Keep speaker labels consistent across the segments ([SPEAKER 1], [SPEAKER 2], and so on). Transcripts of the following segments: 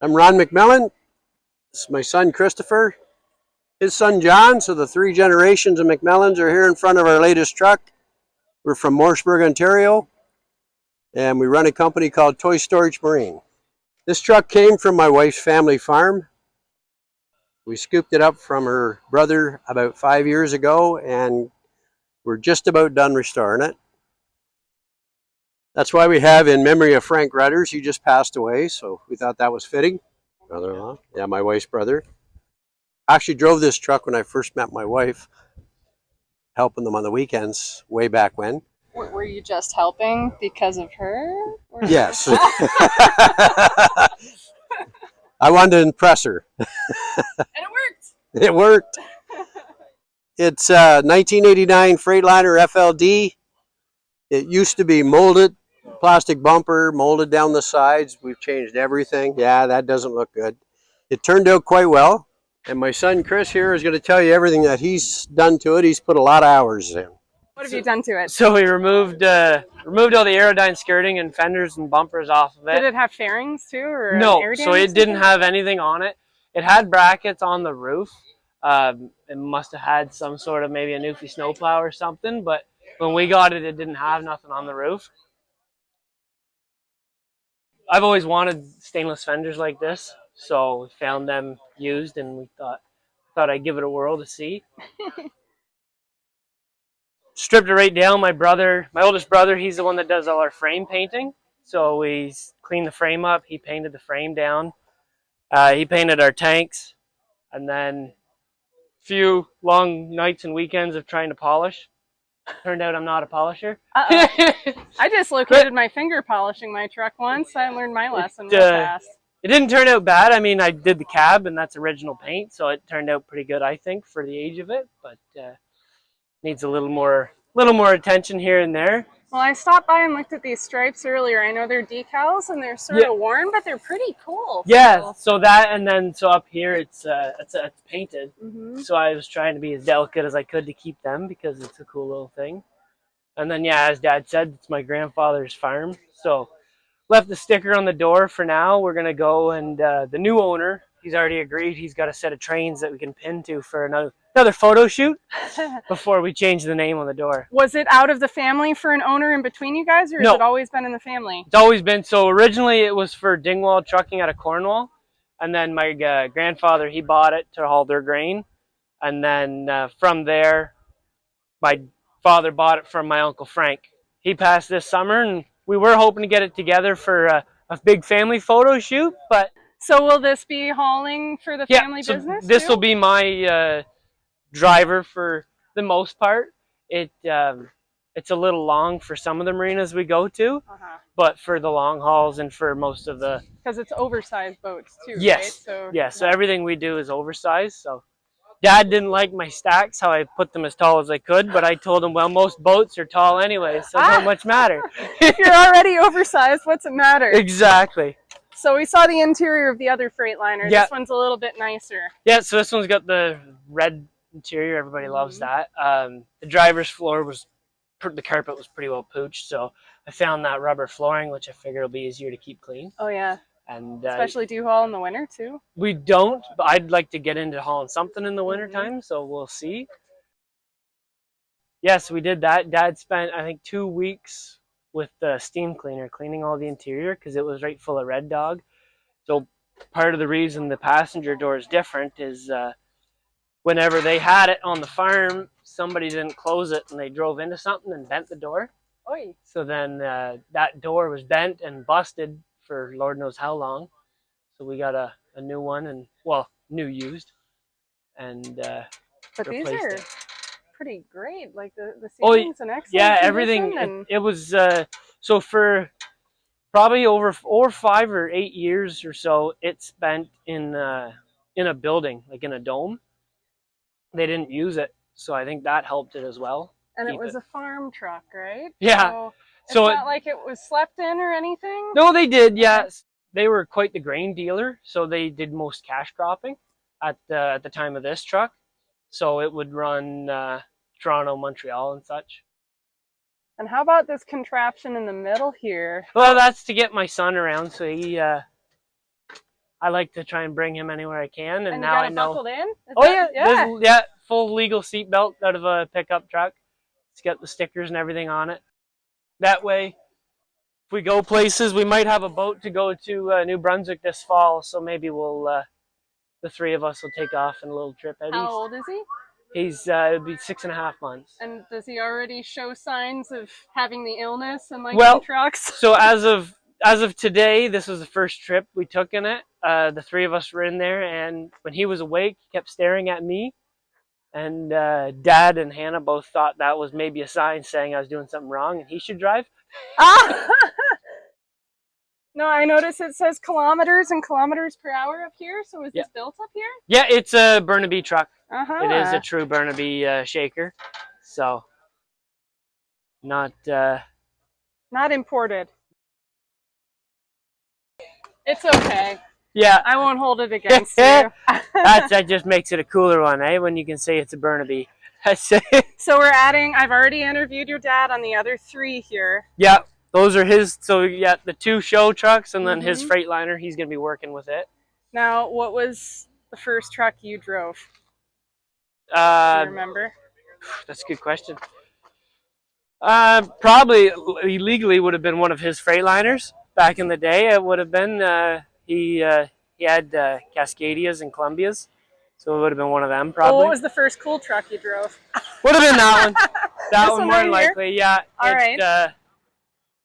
[SPEAKER 1] I'm Ron McMillan. This is my son Christopher, his son John. So the three generations of McMillans are here in front of our latest truck. We're from Morrisburg, Ontario, and we run a company called Toy Storage Marine. This truck came from my wife's family farm. We scooped it up from her brother about 5 years ago, and we're just about done restoring it. That's why we have in memory of Frank Rudders. He just passed away, so we thought that was fitting. Brother-in-law, yeah, my wife's brother. I actually drove this truck when I first met my wife, helping them on the weekends way back when.
[SPEAKER 2] Were you just helping because of her? Or...
[SPEAKER 1] Yes. I wanted to impress her.
[SPEAKER 2] And it worked.
[SPEAKER 1] It worked. It's a 1989 Freightliner FLD. It used to be molded, plastic bumper, molded down the sides. We've changed everything. Yeah, that doesn't look good. It turned out quite well. And my son Chris here is going to tell you everything that he's done to it. He's put a lot of hours in.
[SPEAKER 2] What have you done to it?
[SPEAKER 3] So we removed all the Aerodyne skirting and fenders and bumpers off of it.
[SPEAKER 2] Did it have fairings too? Or
[SPEAKER 3] no, so it didn't have anything on it. It had brackets on the roof. It must have had some sort of maybe a Newfie snowplow or something, but when we got it, it didn't have nothing on the roof. I've always wanted stainless fenders like this, so we found them used, and we thought I'd give it a whirl to see. Stripped it right down. My oldest brother, he's the one that does all our frame painting. So we cleaned the frame up. He painted the frame down. He painted our tanks, and then a few long nights and weekends of trying to polish. Turned out I'm not a polisher.
[SPEAKER 2] I dislocated my finger polishing my truck once. I learned my lesson real fast.
[SPEAKER 3] It didn't turn out bad. I mean, I did the cab, and that's original paint, so it turned out pretty good, I think, for the age of it. But needs a little more attention here and there.
[SPEAKER 2] Well, I stopped by and looked at these stripes earlier. I know they're decals and they're sort of worn, but they're pretty cool.
[SPEAKER 3] Yeah. So that, and then so up here it's painted.
[SPEAKER 2] Mm-hmm.
[SPEAKER 3] So I was trying to be as delicate as I could to keep them because it's a cool little thing. And then yeah, as Dad said, it's my grandfather's farm. So left the sticker on the door for now. We're gonna go, and the new owner, he's already agreed. He's got a set of trains that we can pin to for another photo shoot before we change the name on the door.
[SPEAKER 2] Was it out of the family for an owner in between you guys, or has it always been in the family?
[SPEAKER 3] It's always been. So originally it was for Dingwall Trucking out of Cornwall, and then my grandfather, he bought it to haul their grain, and then from there my father bought it from my Uncle Frank. He passed this summer, and we were hoping to get it together for a big family photo shoot, but
[SPEAKER 2] so will this be hauling for the family business?
[SPEAKER 3] This will be my driver for the most part. It's a little long for some of the marinas we go to, but for the long hauls and for most of the...
[SPEAKER 2] Because it's oversized boats too,
[SPEAKER 3] yes.
[SPEAKER 2] right?
[SPEAKER 3] So everything we do is oversized. So Dad didn't like my stacks, how I put them as tall as I could, but I told him, well, most boats are tall anyway, so it don't much matter.
[SPEAKER 2] If you're already oversized, what's it matter?
[SPEAKER 3] Exactly.
[SPEAKER 2] So we saw the interior of the other Freightliner.
[SPEAKER 3] Yeah.
[SPEAKER 2] This one's a little bit nicer.
[SPEAKER 3] Yeah, so this one's got the red interior. Everybody loves that. The driver's floor the carpet was pretty well pooched, so I found that rubber flooring, which I figure will be easier to keep clean.
[SPEAKER 2] Oh yeah.
[SPEAKER 3] And
[SPEAKER 2] especially do you haul in the winter too?
[SPEAKER 3] We don't, but I'd like to get into hauling something in the winter time, so we'll see. Yes, we did that. Dad spent, I think, 2 weeks with the steam cleaner cleaning all the interior because it was right full of red dog. So part of the reason the passenger door is different is whenever they had it on the farm, somebody didn't close it and they drove into something and bent the door.
[SPEAKER 2] Oy.
[SPEAKER 3] So then that door was bent and busted for Lord knows how long. So we got a new one, and well, new used, and
[SPEAKER 2] but these are
[SPEAKER 3] it.
[SPEAKER 2] Pretty great. Like the ceiling's an excellent
[SPEAKER 3] yeah,
[SPEAKER 2] condition,
[SPEAKER 3] everything.
[SPEAKER 2] and...
[SPEAKER 3] It was so for probably over 5 or 8 years or so, it spent in a building, like in a dome. They didn't use it, so I think that helped it as well.
[SPEAKER 2] And it was a farm truck, right?
[SPEAKER 3] Yeah.
[SPEAKER 2] So it's not like it was slept in or anything?
[SPEAKER 3] No, they did, yes. They were quite the grain dealer, so they did most cash cropping at the time of this truck. So it would run Toronto, Montreal, and such.
[SPEAKER 2] And how about this contraption in the middle here?
[SPEAKER 3] Well, that's to get my son around, so he... I I like to try and bring him anywhere I can, and
[SPEAKER 2] you
[SPEAKER 3] now
[SPEAKER 2] got
[SPEAKER 3] I
[SPEAKER 2] it
[SPEAKER 3] know.
[SPEAKER 2] buckled in?
[SPEAKER 3] Oh yeah, yeah, full legal seatbelt out of a pickup truck. It's got the stickers and everything on it. That way, if we go places, we might have a boat to go to New Brunswick this fall, so maybe we'll the three of us will take off on a little trip out
[SPEAKER 2] How
[SPEAKER 3] east.
[SPEAKER 2] old is he?
[SPEAKER 3] He's it'll be 6.5 months.
[SPEAKER 2] And does he already show signs of having the illness and like
[SPEAKER 3] Well,
[SPEAKER 2] trucks?
[SPEAKER 3] So as of today, this was the first trip we took in it. The three of us were in there, and when he was awake, he kept staring at me. And Dad and Hannah both thought that was maybe a sign saying I was doing something wrong and he should drive.
[SPEAKER 2] Ah! No, I notice it says kilometers and kilometers per hour up here. So is this built up here?
[SPEAKER 3] Yeah, it's a Burnaby truck.
[SPEAKER 2] Uh-huh.
[SPEAKER 3] It is a true Burnaby shaker. So not
[SPEAKER 2] imported. It's okay.
[SPEAKER 3] Yeah,
[SPEAKER 2] I won't hold it against you.
[SPEAKER 3] that just makes it a cooler one, eh? When you can say it's a Burnaby.
[SPEAKER 2] So we're adding. I've already interviewed your dad on the other three here.
[SPEAKER 3] Yeah, those are his. So yeah, the two show trucks and then his Freightliner. He's gonna be working with it.
[SPEAKER 2] Now, what was the first truck you drove? Do you remember?
[SPEAKER 3] That's a good question. Probably illegally would have been one of his Freightliners back in the day. It would have been. He had Cascadias and Columbias, so it would have been one of them probably.
[SPEAKER 2] What was the first cool truck you drove?
[SPEAKER 3] Would have been that one. That one more
[SPEAKER 2] right
[SPEAKER 3] than likely. Yeah.
[SPEAKER 2] All right.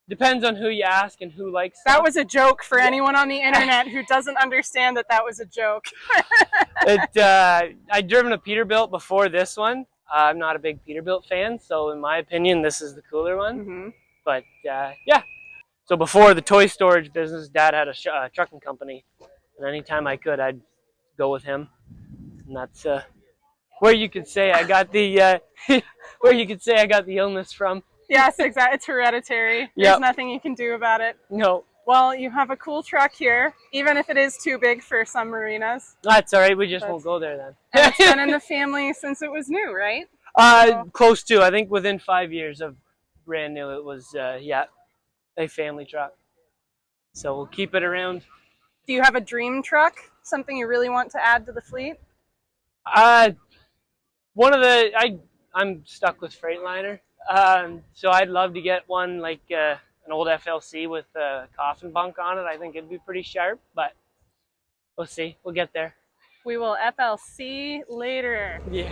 [SPEAKER 3] Depends on who you ask and who likes.
[SPEAKER 2] That was a joke for anyone on the internet who doesn't understand that was a joke.
[SPEAKER 3] I'd driven a Peterbilt before this one. I'm not a big Peterbilt fan, so in my opinion, this is the cooler one. But yeah. So before the toy storage business, Dad had a trucking company, and anytime I could, I'd go with him. And that's where you could say I got the illness from.
[SPEAKER 2] Yes, exactly. It's hereditary. There's nothing you can do about it.
[SPEAKER 3] No.
[SPEAKER 2] Well, you have a cool truck here, even if it is too big for some marinas.
[SPEAKER 3] That's all right. We just won't go there then.
[SPEAKER 2] And it's been in the family since it was new, right?
[SPEAKER 3] Close to. I think within 5 years of brand new, it was a family truck. So we'll keep it around.
[SPEAKER 2] Do you have a dream truck? Something you really want to add to the fleet?
[SPEAKER 3] I'm stuck with Freightliner. So I'd love to get one like an old FLC with a coffin bunk on it. I think it'd be pretty sharp, but we'll see. We'll get there.
[SPEAKER 2] We will FLC later.
[SPEAKER 3] Yeah.